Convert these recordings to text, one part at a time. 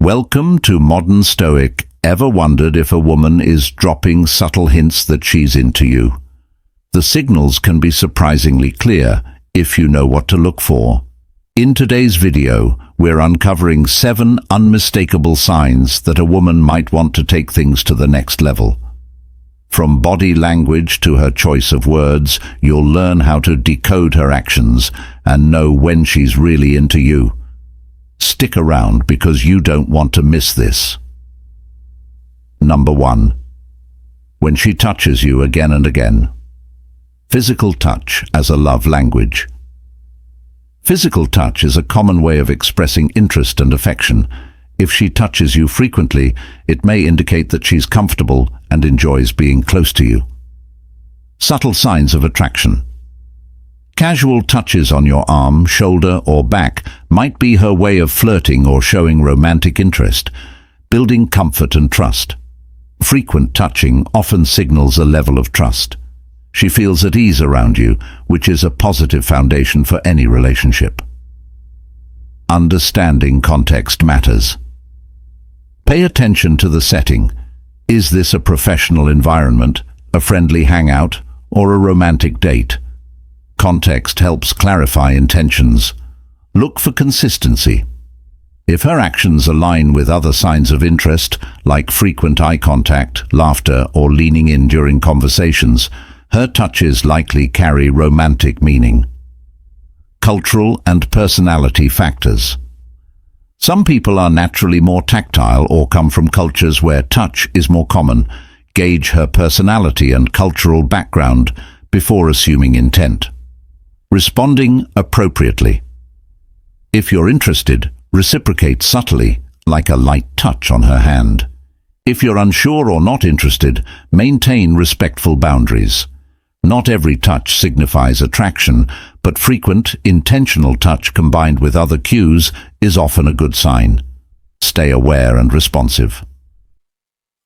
Welcome to Modern Stoic. Ever wondered if a woman is dropping subtle hints that she's into you? The signals can be surprisingly clear if you know what to look for. In today's video, we're uncovering 7 unmistakable signs that a woman might want to take things to the next level. From body language to her choice of words, you'll learn how to decode her actions and know when she's really into you. Stick around because you don't want to miss this. Number 1. When she touches you again and again. Physical touch as a love language. Physical touch is a common way of expressing interest and affection. If she touches you frequently, it may indicate that she's comfortable and enjoys being close to you. Subtle signs of attraction. Casual touches on your arm, shoulder, or back might be her way of flirting or showing romantic interest, building comfort and trust. Frequent touching often signals a level of trust. She feels at ease around you, which is a positive foundation for any relationship. Understanding context matters. Pay attention to the setting. Is this a professional environment, a friendly hangout, or a romantic date? Context helps clarify intentions. Look for consistency. If her actions align with other signs of interest, like frequent eye contact, laughter, or leaning in during conversations, her touches likely carry romantic meaning. Cultural and personality factors. Some people are naturally more tactile or come from cultures where touch is more common. Gauge her personality and cultural background before assuming intent. Responding appropriately. If you're interested, reciprocate subtly, like a light touch on her hand. If you're unsure or not interested, maintain respectful boundaries. Not every touch signifies attraction, but frequent, intentional touch combined with other cues is often a good sign. Stay aware and responsive.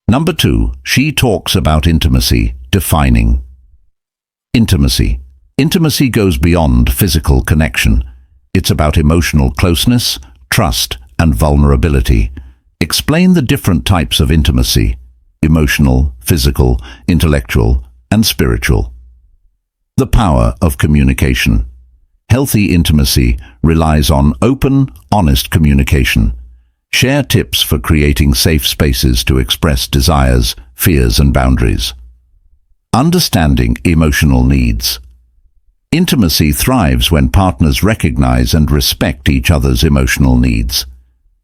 Number 2, she talks about intimacy, defining. Intimacy. Intimacy goes beyond physical connection. It's about emotional closeness, trust, and vulnerability. Explain the different types of intimacy: emotional, physical, intellectual, and spiritual. The power of communication. Healthy intimacy relies on open, honest communication. Share tips for creating safe spaces to express desires, fears, and boundaries. Understanding emotional needs. Intimacy thrives when partners recognize and respect each other's emotional needs.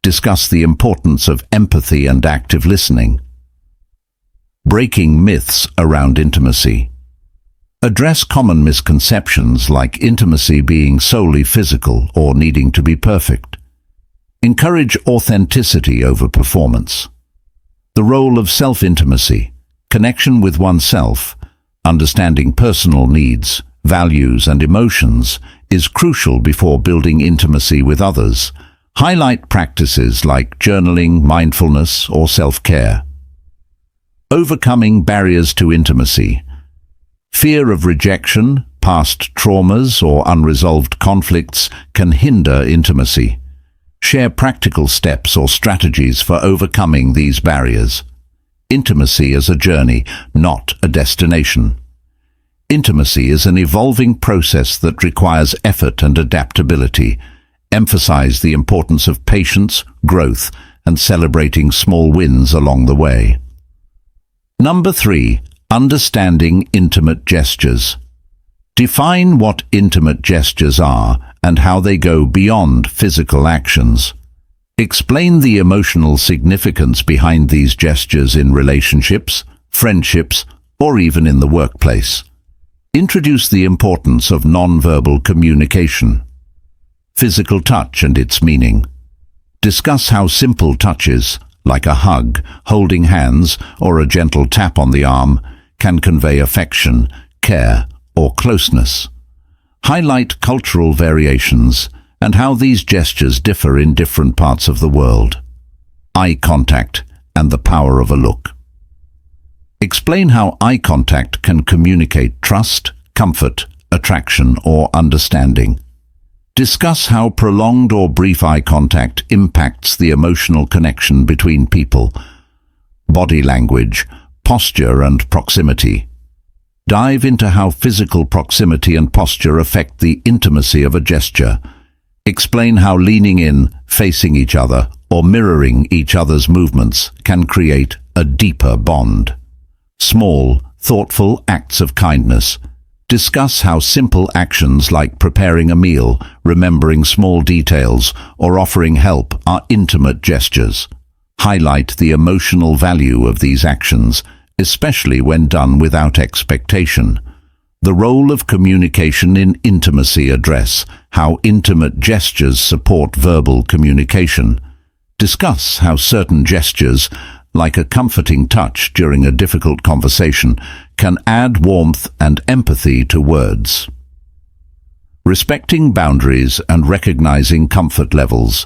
Discuss the importance of empathy and active listening. Breaking myths around intimacy. Address common misconceptions like intimacy being solely physical or needing to be perfect. Encourage authenticity over performance. The role of self-intimacy, connection with oneself, understanding personal needs, values, and emotions is crucial before building intimacy with others. Highlight practices like journaling, mindfulness, or self-care. Overcoming barriers to intimacy. Fear of rejection, past traumas, or unresolved conflicts can hinder intimacy. Share practical steps or strategies for overcoming these barriers. Intimacy is a journey, not a destination. Intimacy is an evolving process that requires effort and adaptability. Emphasize the importance of patience, growth, and celebrating small wins along the way. Number 3. Understanding intimate gestures. Define what intimate gestures are and how they go beyond physical actions. Explain the emotional significance behind these gestures in relationships, friendships, or even in the workplace. Introduce the importance of nonverbal communication. Physical touch and its meaning. Discuss how simple touches, like a hug, holding hands, or a gentle tap on the arm, can convey affection, care, or closeness. Highlight cultural variations and how these gestures differ in different parts of the world. Eye contact and the power of a look. Explain how eye contact can communicate trust, comfort, attraction, or understanding. Discuss how prolonged or brief eye contact impacts the emotional connection between people. Body language, posture and proximity. Dive into how physical proximity and posture affect the intimacy of a gesture. Explain how leaning in, facing each other, or mirroring each other's movements can create a deeper bond. Small, thoughtful acts of kindness. Discuss how simple actions like preparing a meal, remembering small details, or offering help are intimate gestures. Highlight the emotional value of these actions, especially when done without expectation. The role of communication in intimacy. Address how intimate gestures support verbal communication. Discuss how certain gestures, like a comforting touch during a difficult conversation, can add warmth and empathy to words. Respecting boundaries and recognizing comfort levels.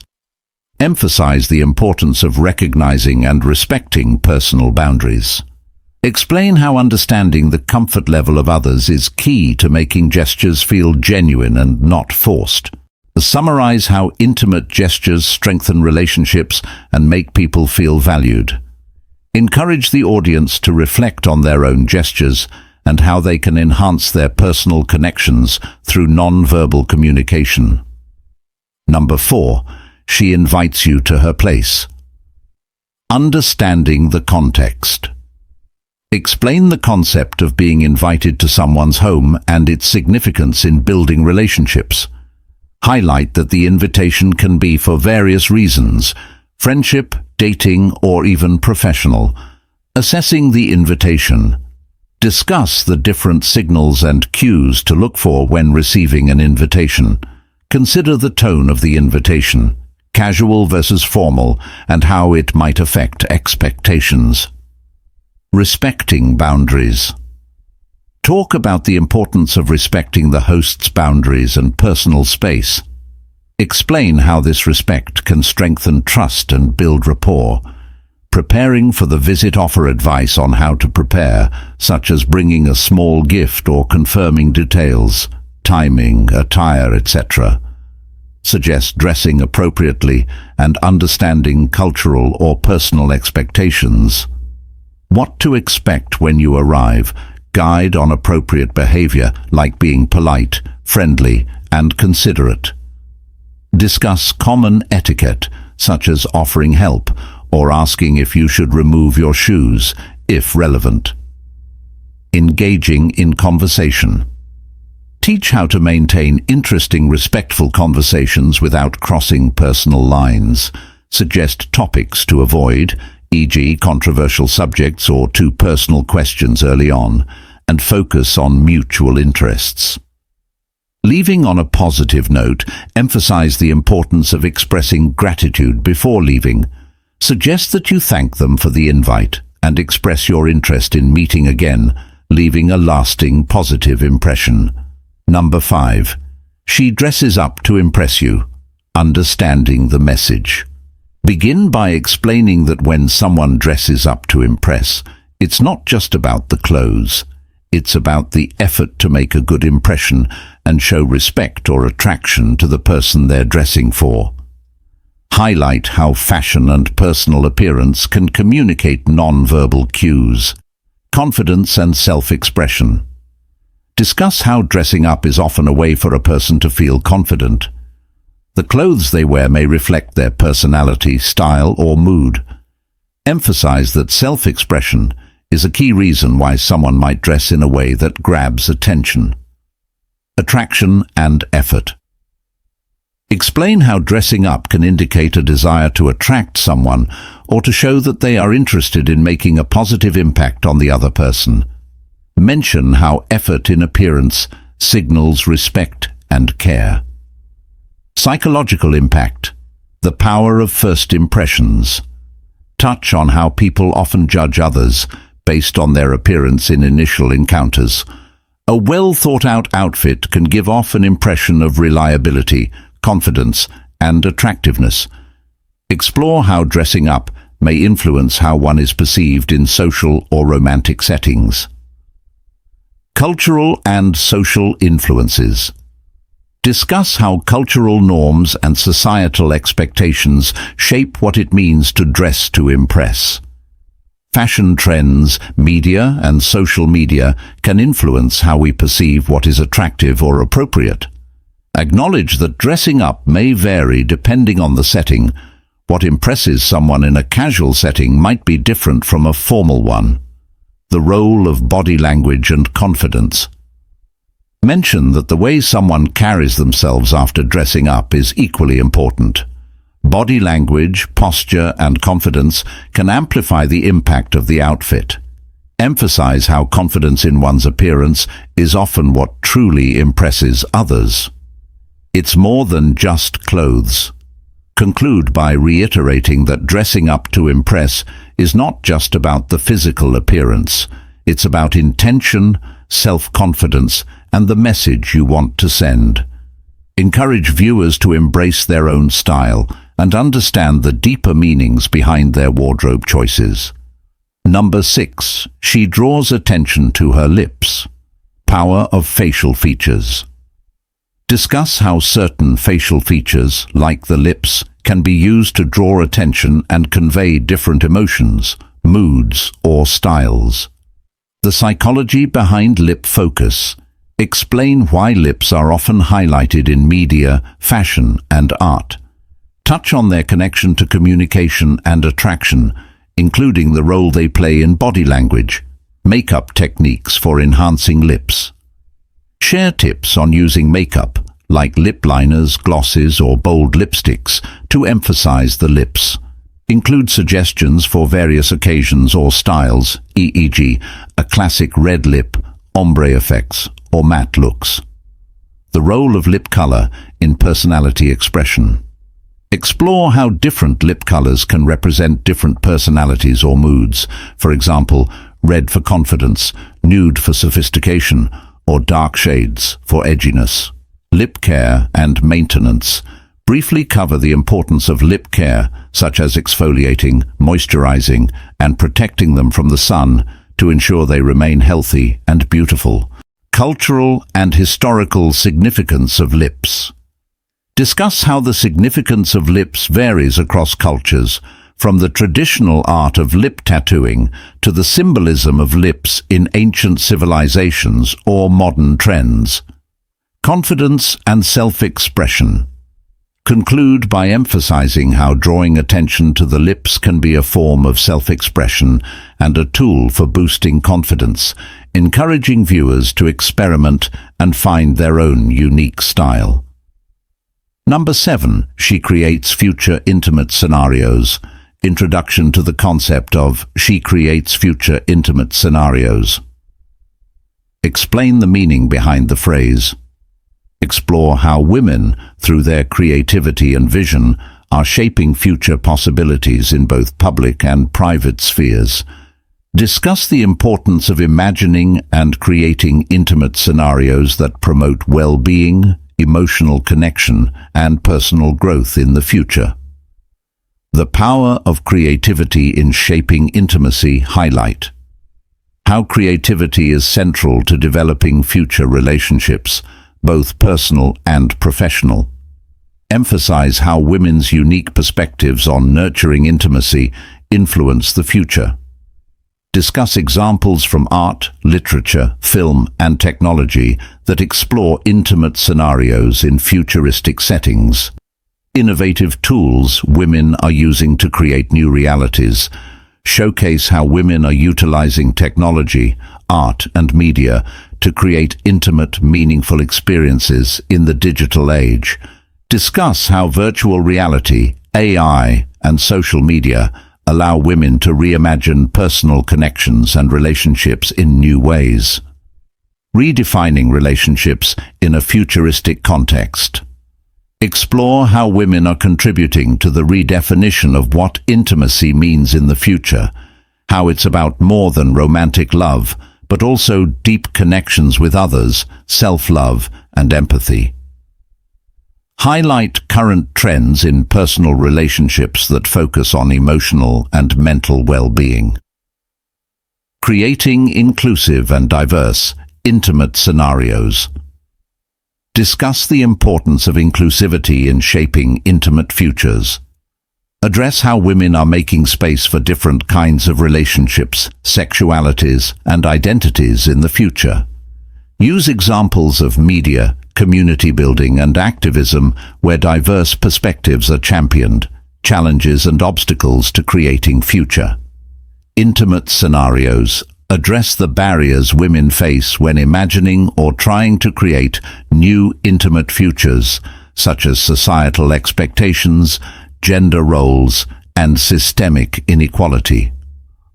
Emphasize the importance of recognizing and respecting personal boundaries. Explain how understanding the comfort level of others is key to making gestures feel genuine and not forced. Summarize how intimate gestures strengthen relationships and make people feel valued. Encourage the audience to reflect on their own gestures and how they can enhance their personal connections through non-verbal communication. Number 4. She invites you to her place. Understanding the context. Explain the concept of being invited to someone's home and its significance in building relationships. Highlight that the invitation can be for various reasons: friendship, dating, or even professional. Assessing the invitation. Discuss the different signals and cues to look for when receiving an invitation. Consider the tone of the invitation, casual versus formal, and how it might affect expectations. Respecting boundaries. Talk about the importance of respecting the host's boundaries and personal space. Explain how this respect can strengthen trust and build rapport. Preparing for the visit. Offer advice on how to prepare, such as bringing a small gift or confirming details, timing, attire, etc. Suggest dressing appropriately and understanding cultural or personal expectations. What to expect when you arrive. Guide on appropriate behavior, like being polite, friendly, and considerate. Discuss common etiquette, such as offering help or asking if you should remove your shoes, if relevant. Engaging in conversation. Teach how to maintain interesting, respectful conversations without crossing personal lines. Suggest topics to avoid, e.g. controversial subjects or too personal questions early on, and focus on mutual interests. Leaving on a positive note. Emphasize the importance of expressing gratitude before leaving. Suggest that you thank them for the invite and express your interest in meeting again, leaving a lasting positive impression. Number 5. She dresses up to impress you. Understanding the message. Begin by explaining that when someone dresses up to impress, it's not just about the clothes. It's about the effort to make a good impression and show respect or attraction to the person they're dressing for. Highlight how fashion and personal appearance can communicate non-verbal cues, confidence and self-expression. Discuss how dressing up is often a way for a person to feel confident. The clothes they wear may reflect their personality, style, or mood. Emphasize that self-expression is a key reason why someone might dress in a way that grabs attention. Attraction and effort. Explain how dressing up can indicate a desire to attract someone or to show that they are interested in making a positive impact on the other person. Mention how effort in appearance signals respect and care. Psychological impact. The power of first impressions. Touch on how people often judge others based on their appearance in initial encounters. A well-thought-out outfit can give off an impression of reliability, confidence, and attractiveness. Explore how dressing up may influence how one is perceived in social or romantic settings. Cultural and social influences. Discuss how cultural norms and societal expectations shape what it means to dress to impress. Fashion trends, media, and social media can influence how we perceive what is attractive or appropriate. Acknowledge that dressing up may vary depending on the setting. What impresses someone in a casual setting might be different from a formal one. The role of body language and confidence. Mention that the way someone carries themselves after dressing up is equally important. Body language, posture, and confidence can amplify the impact of the outfit. Emphasize how confidence in one's appearance is often what truly impresses others. It's more than just clothes. Conclude by reiterating that dressing up to impress is not just about the physical appearance. It's about intention, self-confidence, and the message you want to send. Encourage viewers to embrace their own style and understand the deeper meanings behind their wardrobe choices. Number 6. She draws attention to her lips. Power of facial features. Discuss how certain facial features, like the lips, can be used to draw attention and convey different emotions, moods, or styles. The psychology behind lip focus. Explain why lips are often highlighted in media, fashion, and art. Touch on their connection to communication and attraction, including the role they play in body language, makeup techniques for enhancing lips. Share tips on using makeup, like lip liners, glosses, or bold lipsticks, to emphasize the lips. Include suggestions for various occasions or styles, e.g., a classic red lip, ombre effects, or matte looks. The role of lip color in personality expression. Explore how different lip colors can represent different personalities or moods. For example, red for confidence, nude for sophistication, or dark shades for edginess. Lip care and maintenance. Briefly cover the importance of lip care, such as exfoliating, moisturizing, and protecting them from the sun to ensure they remain healthy and beautiful. Cultural and historical significance of lips. Discuss how the significance of lips varies across cultures, from the traditional art of lip tattooing to the symbolism of lips in ancient civilizations or modern trends. Confidence and self-expression. Conclude by emphasizing how drawing attention to the lips can be a form of self-expression and a tool for boosting confidence, encouraging viewers to experiment and find their own unique style. Number 7. She creates future intimate scenarios. Introduction to the concept of she creates future intimate scenarios. Explain the meaning behind the phrase. Explore how women, through their creativity and vision, are shaping future possibilities in both public and private spheres. Discuss the importance of imagining and creating intimate scenarios that promote well-being, emotional connection, and personal growth in the future. The power of creativity in shaping intimacy highlight. How creativity is central to developing future relationships, both personal and professional. Emphasize how women's unique perspectives on nurturing intimacy influence the future. Discuss examples from art, literature, film, and technology that explore intimate scenarios in futuristic settings. Innovative tools women are using to create new realities. Showcase how women are utilizing technology, art, and media to create intimate, meaningful experiences in the digital age. Discuss how virtual reality, AI, and social media allow women to reimagine personal connections and relationships in new ways. Redefining relationships in a futuristic context. Explore how women are contributing to the redefinition of what intimacy means in the future, how it's about more than romantic love, but also deep connections with others, self-love, and empathy. Highlight current trends in personal relationships that focus on emotional and mental well-being. Creating inclusive and diverse, intimate scenarios. Discuss the importance of inclusivity in shaping intimate futures. Address how women are making space for different kinds of relationships, sexualities, and identities in the future. Use examples of media, community building, and activism where diverse perspectives are championed, challenges and obstacles to creating future. Intimate scenarios. Address the barriers women face when imagining or trying to create new intimate futures, such as societal expectations, gender roles, and systemic inequality.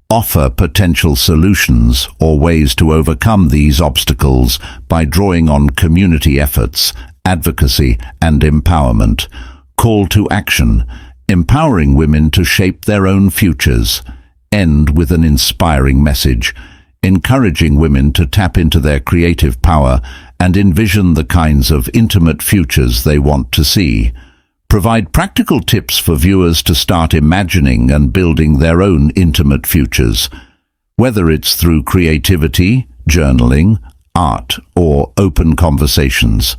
Offer potential solutions or ways to overcome these obstacles by drawing on community efforts, advocacy, and empowerment. Call to action, empowering women to shape their own futures. End with an inspiring message, encouraging women to tap into their creative power and envision the kinds of intimate futures they want to see. Provide practical tips for viewers to start imagining and building their own intimate futures, whether it's through creativity, journaling, art, or open conversations.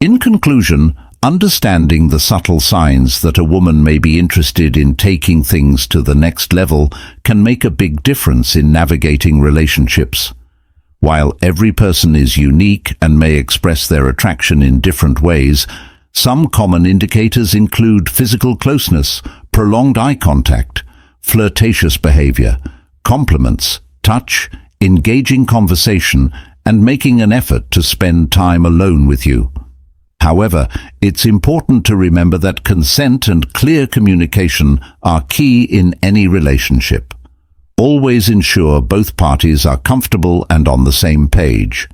In conclusion, understanding the subtle signs that a woman may be interested in taking things to the next level can make a big difference in navigating relationships. While every person is unique and may express their attraction in different ways, some common indicators include physical closeness, prolonged eye contact, flirtatious behavior, compliments, touch, engaging conversation, and making an effort to spend time alone with you. However, it's important to remember that consent and clear communication are key in any relationship. Always ensure both parties are comfortable and on the same page.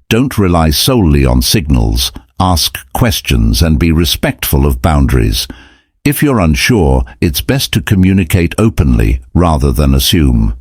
Don't rely solely on signals. Ask questions and be respectful of boundaries. If you're unsure, it's best to communicate openly rather than assume.